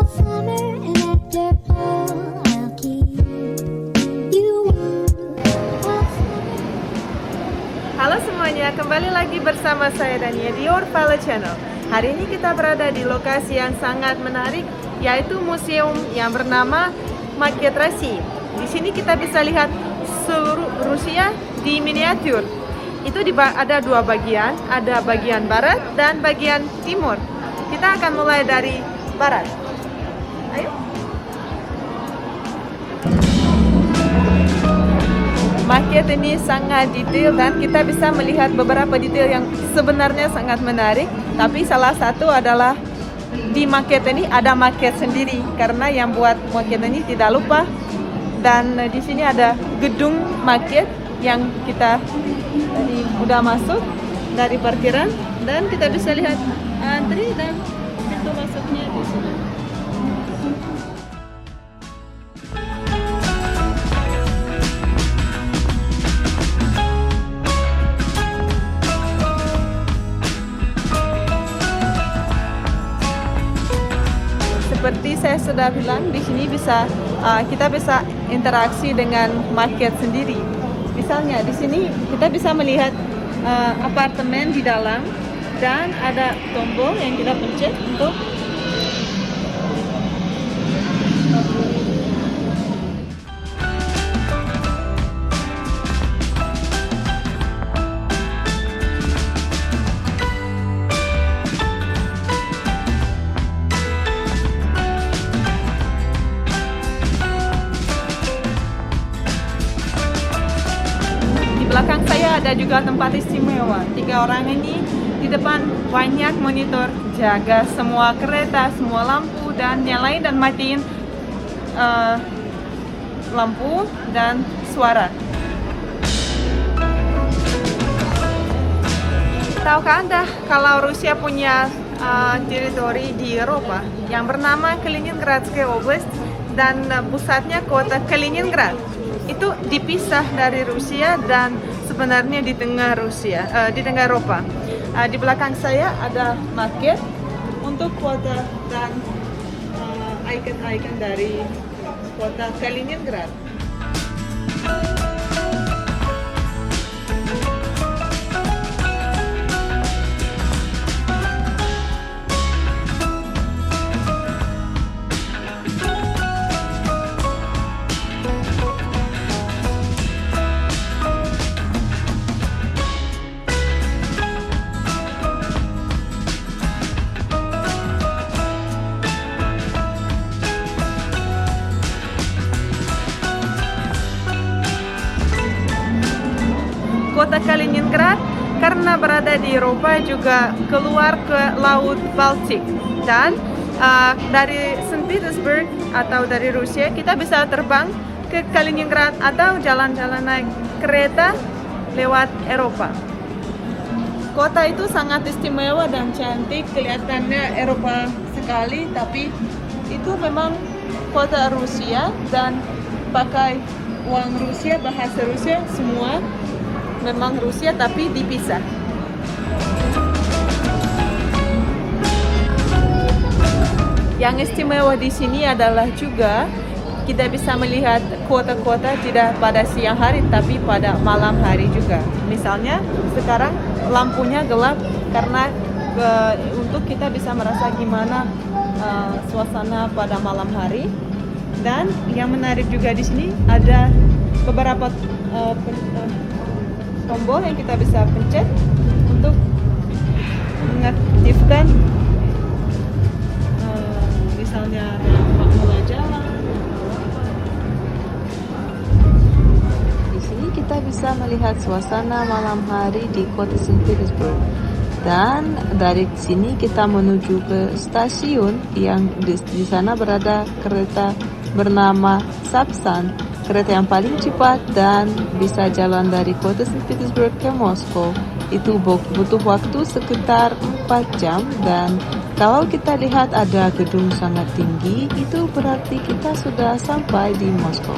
summer and after fall, I'll keep you warm all summer. Halo semuanya, kembali lagi bersama saya Dania di Your Valley Channel. Hari ini kita berada di lokasi yang sangat menarik, yaitu museum yang bernama Maket Rasi. Di sini kita bisa lihat seluruh Rusia di miniatur. Itu ada dua bagian, ada bagian barat dan bagian timur. Kita akan mulai dari barat. Ayo. Maket ini sangat detail dan kita bisa melihat beberapa detail yang sebenarnya sangat menarik. Tapi salah satu adalah di maket ini ada maket sendiri karena yang buat maket ini tidak lupa. Dan di sini ada gedung maket yang kita tadi udah masuk dari parkiran dan kita bisa lihat antri dan pintu masuknya di sini. Seperti saya sudah bilang, di sini kita bisa interaksi dengan market sendiri. Misalnya di sini kita bisa melihat apartemen di dalam dan ada tombol yang kita pencet untuk belakang saya ada juga tempat istimewa. 3 orang ini di depan banyak monitor, jaga semua kereta, semua lampu dan nyalain dan matiin lampu dan suara. Tahukah Anda kalau Rusia punya teritori di Eropa yang bernama Kaliningradskaya Oblast dan pusatnya kota Kaliningrad? Itu dipisah dari Rusia dan sebenarnya di tengah di tengah Eropa. Di belakang saya ada maket untuk kota dan ikon-ikon dari kota Kaliningrad. Kota Kaliningrad karena berada di Eropa juga keluar ke Laut Baltik dan dari St. Petersburg atau dari Rusia kita bisa terbang ke Kaliningrad atau jalan-jalan naik kereta lewat Eropa. Kota itu sangat istimewa dan cantik, kelihatannya Eropa sekali, tapi itu memang kota Rusia dan pakai uang Rusia, bahasa Rusia, semua memang Rusia tapi dipisah. Yang istimewa di sini adalah juga kita bisa melihat kota-kota tidak pada siang hari tapi pada malam hari juga. Misalnya sekarang lampunya gelap karena untuk kita bisa merasa gimana suasana pada malam hari. Dan yang menarik juga di sini ada beberapa tombol yang kita bisa pencet untuk mengaktifkan misalnya mulai jalan. Di sini kita bisa melihat suasana malam hari di kota St. Petersburg. Dan dari sini kita menuju ke stasiun yang di sana berada kereta bernama Sapsan. Kereta yang paling cepat dan bisa jalan dari kota St. Petersburg ke Moskow. Itu butuh waktu sekitar 4 jam dan kalau kita lihat ada gedung sangat tinggi, itu berarti kita sudah sampai di Moskow.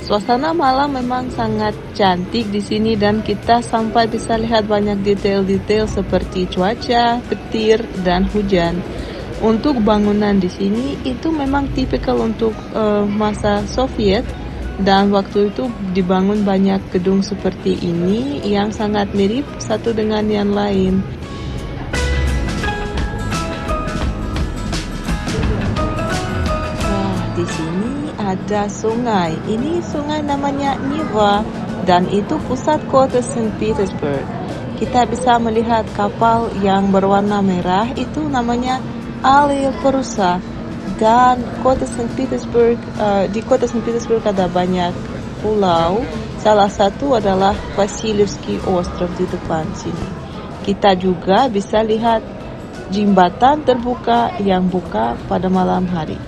Suasana malam memang sangat cantik di sini dan kita sampai bisa lihat banyak detail-detail seperti cuaca, petir, dan hujan. Untuk bangunan di sini itu memang tipikal untuk masa Soviet dan waktu itu dibangun banyak gedung seperti ini yang sangat mirip satu dengan yang lain. Di sini ada sungai. Ini sungai namanya Neva dan itu pusat kota Saint Petersburg. Kita bisa melihat kapal yang berwarna merah itu namanya Alil Perusa. Dan kota Saint Petersburg, di kota Saint Petersburg ada banyak pulau. Salah satu adalah Vasilyevsky Ostrov di depan sini. Kita juga bisa lihat jembatan terbuka yang buka pada malam hari.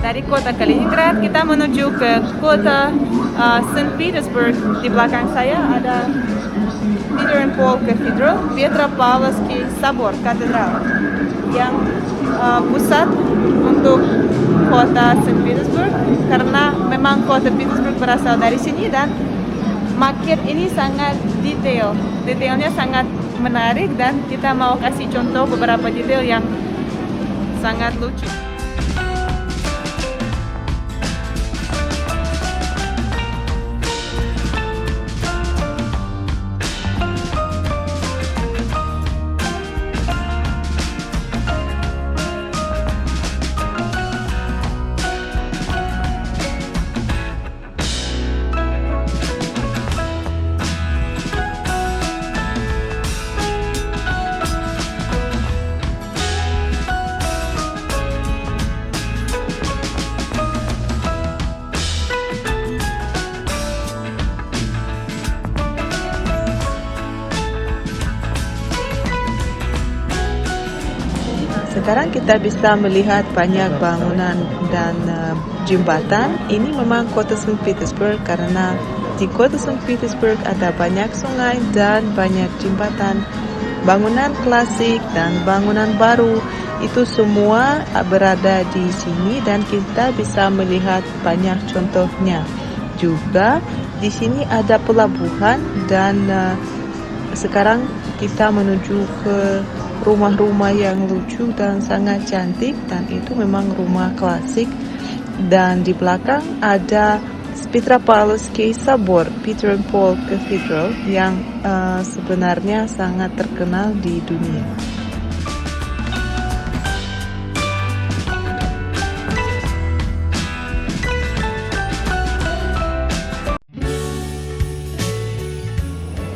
Dari kota Kaliningrad kita menuju ke kota Saint Petersburg. Di belakang saya ada Peter and Paul Cathedral, Petropavlovsky Sabor Katedral yang pusat untuk kota Saint Petersburg karena memang kota Petersburg berasal dari sini dan maket ini sangat detailnya sangat menarik dan kita mau kasih contoh beberapa detail yang sangat lucu. Sekarang kita bisa melihat banyak bangunan dan jembatan. Ini memang kota Saint Petersburg karena di kota Saint Petersburg ada banyak sungai dan banyak jembatan. Bangunan klasik dan bangunan baru itu semua berada di sini dan kita bisa melihat banyak contohnya. Juga di sini ada pelabuhan dan sekarang kita menuju ke rumah-rumah yang lucu dan sangat cantik dan itu memang rumah klasik. Dan di belakang ada Petropavlovsky Sabor, Peter and Paul Cathedral yang sebenarnya sangat terkenal di dunia.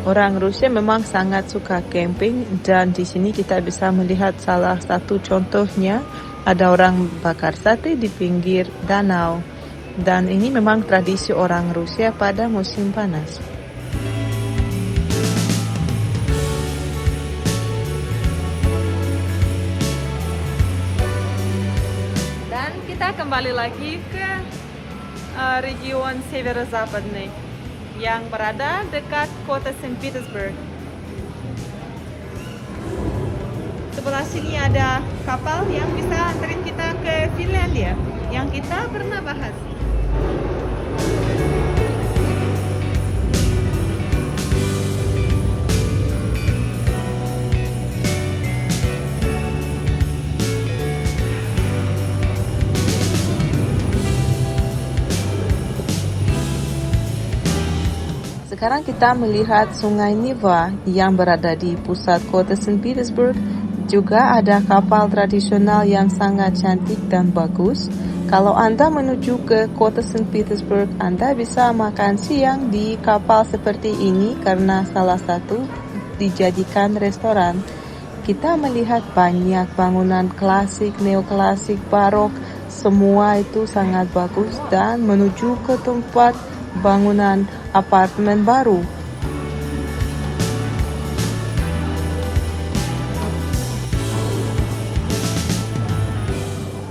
Orang Rusia memang sangat suka camping dan di sini kita bisa melihat salah satu contohnya, ada orang bakar sate di pinggir danau dan ini memang tradisi orang Rusia pada musim panas. Dan kita kembali lagi ke region Severozapadny yang berada dekat kota Saint Petersburg. Sebelah sini ada kapal yang bisa anterin kita ke Finlandia yang kita pernah bahas. Sekarang kita melihat sungai Neva yang berada di pusat kota Saint Petersburg. Juga ada kapal tradisional yang sangat cantik dan bagus. Kalau Anda menuju ke kota Saint Petersburg, Anda bisa makan siang di kapal seperti ini karena salah satu dijadikan restoran. Kita melihat banyak bangunan klasik, neoklasik, barok. Semua itu sangat bagus dan menuju ke tempat bangunan apartemen baru.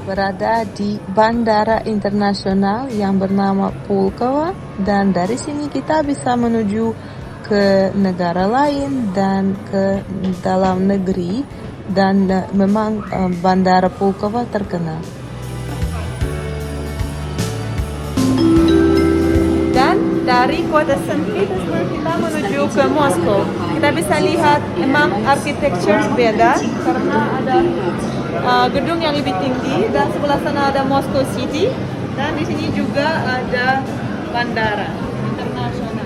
Berada di bandara internasional yang bernama Pulkovo dan dari sini kita bisa menuju ke negara lain dan ke dalam negeri dan memang bandara Pulkovo terkenal. dari kota Saint Petersburg kita menuju ke Moskow. Kita bisa lihat emang arsitektur beda karena ada gedung yang lebih tinggi dan sebelah sana ada Moscow City dan di sini juga ada bandara internasional.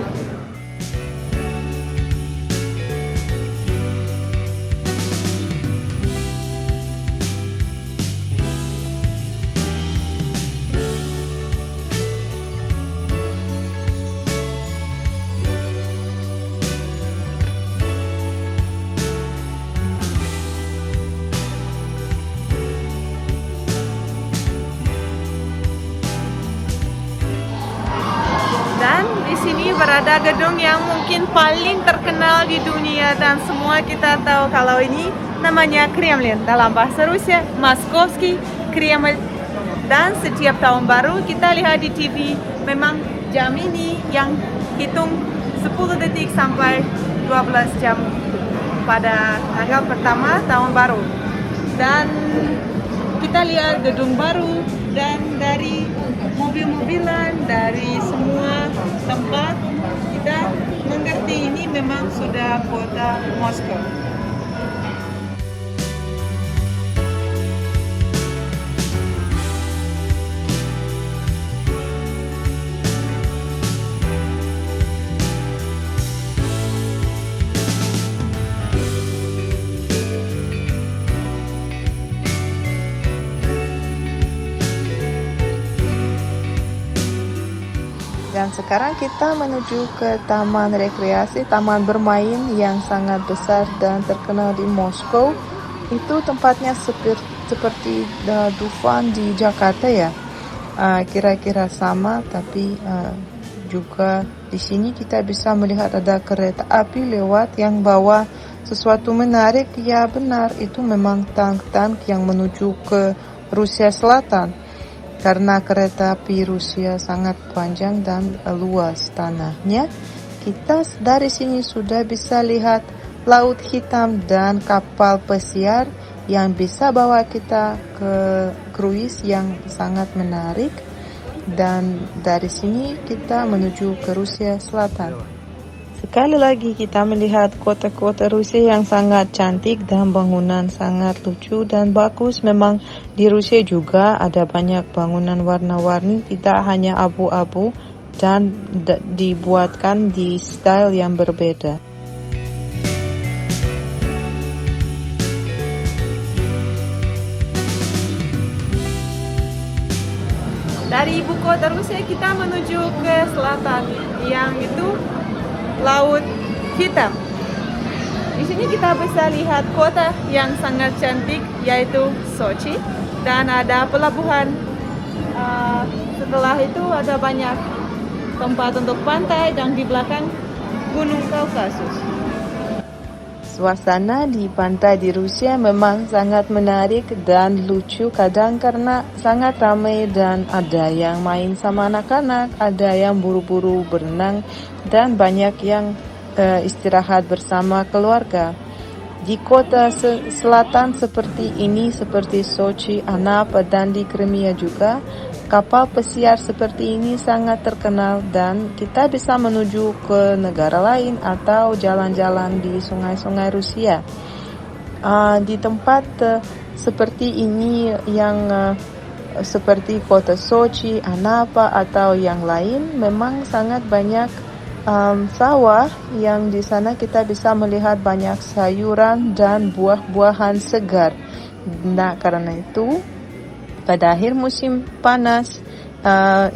Dan di sini berada gedung yang mungkin paling terkenal di dunia dan semua kita tahu kalau ini namanya Kremlin. Dalam bahasa Rusia, Moskovski Kremlin. Dan setiap tahun baru kita lihat di TV memang jam ini yang hitung 10 detik sampai 12 jam pada tanggal pertama tahun baru. Dan kita lihat gedung baru dan dari mobil-mobilan dari semua tempat kita mengerti ini memang sudah kota Moskow. Dan sekarang kita menuju ke taman rekreasi, taman bermain yang sangat besar dan terkenal di Moskow. Itu tempatnya seperti Dufan di Jakarta ya. Kira-kira sama, tapi juga di sini kita bisa melihat ada kereta api lewat yang bawa sesuatu menarik. Ya benar, itu memang tank-tank yang menuju ke Rusia Selatan. Karena kereta api Rusia sangat panjang dan luas tanahnya, kita dari sini sudah bisa lihat Laut Hitam dan kapal pesiar yang bisa bawa kita ke kruis yang sangat menarik. Dan dari sini kita menuju ke Rusia Selatan. Sekali lagi kita melihat kota-kota Rusia yang sangat cantik dan bangunan sangat lucu dan bagus. Memang di Rusia juga ada banyak bangunan warna-warni, tidak hanya abu-abu dan dibuatkan di style yang berbeda. Dari ibu kota Rusia kita menuju ke selatan yang itu Laut Hitam. Di sini kita bisa lihat kota yang sangat cantik yaitu Sochi dan ada pelabuhan. Setelah itu ada banyak tempat untuk pantai dan di belakang Gunung Kaukasus. Suasana di pantai di Rusia memang sangat menarik dan lucu kadang karena sangat ramai dan ada yang main sama anak-anak, ada yang buru-buru berenang dan banyak yang istirahat bersama keluarga. Di kota selatan seperti ini, seperti Sochi, Anapa dan di Crimea juga, kapal pesiar seperti ini sangat terkenal dan kita bisa menuju ke negara lain atau jalan-jalan di sungai-sungai Rusia. Di tempat seperti ini yang seperti kota Sochi, Anapa atau yang lain memang sangat banyak sawah yang di sana kita bisa melihat banyak sayuran dan buah-buahan segar. Nah, karena itu pada akhir musim panas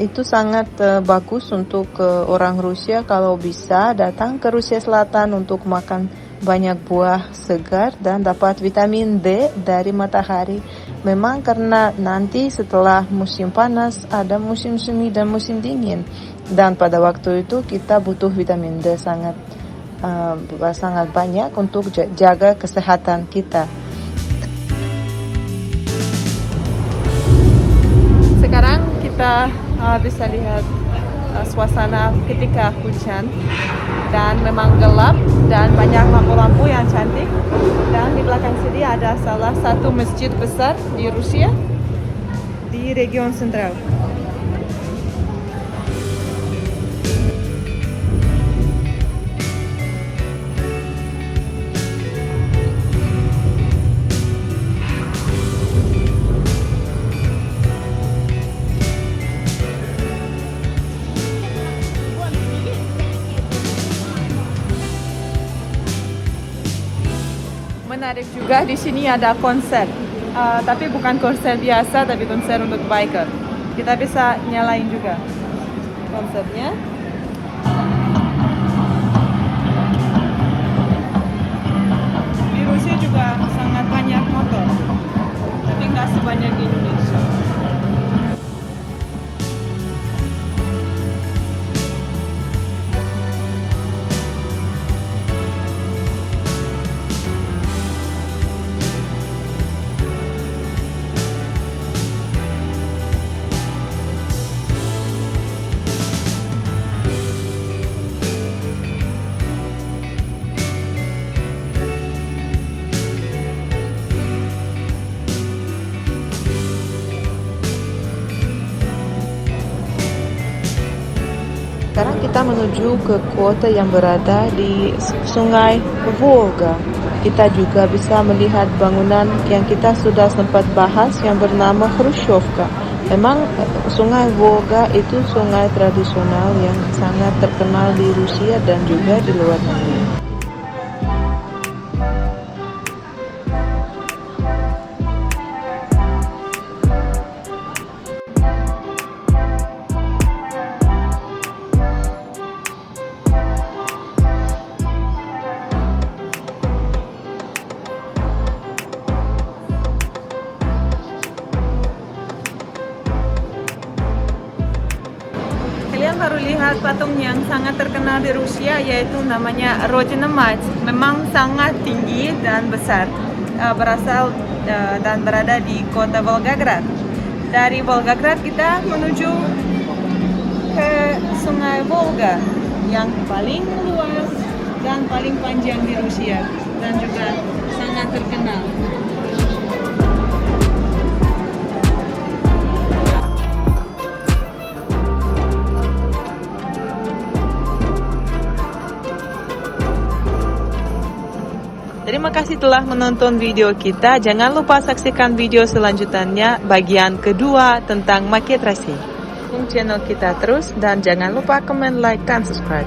itu sangat bagus untuk orang Rusia kalau bisa datang ke Rusia Selatan untuk makan banyak buah segar dan dapat vitamin D dari matahari. Memang karena nanti setelah musim panas ada musim semi dan musim dingin. Dan pada waktu itu kita butuh vitamin D sangat banyak untuk jaga kesehatan kita. Sekarang kita bisa lihat suasana ketika hujan dan memang gelap dan banyak lampu-lampu yang cantik. Dan di belakang sini ada salah satu masjid besar di Rusia di region sentral. menarik juga, di sini ada konser. Tapi bukan konser biasa, tapi konser untuk biker. Kita bisa nyalain juga konsernya. Di Rusia juga sangat banyak motor, tapi nggak sebanyak di Indonesia. Sekarang kita menuju ke kota yang berada di Sungai Volga. Kita juga bisa melihat bangunan yang kita sudah sempat bahas yang bernama Khrushchevka. Memang Sungai Volga itu sungai tradisional yang sangat terkenal di Rusia dan juga di luar negeri. Kalian baru lihat patung yang sangat terkenal di Rusia, yaitu namanya Rodina Mать. Memang sangat tinggi dan besar, berasal dan berada di kota Volgograd. Dari Volgograd kita menuju ke Sungai Volga yang paling luas dan paling panjang di Rusia dan juga sangat terkenal. Terima kasih telah menonton video kita. Jangan lupa saksikan video selanjutnya bagian kedua tentang market racing. Dukung channel kita terus dan jangan lupa komen, like, dan subscribe.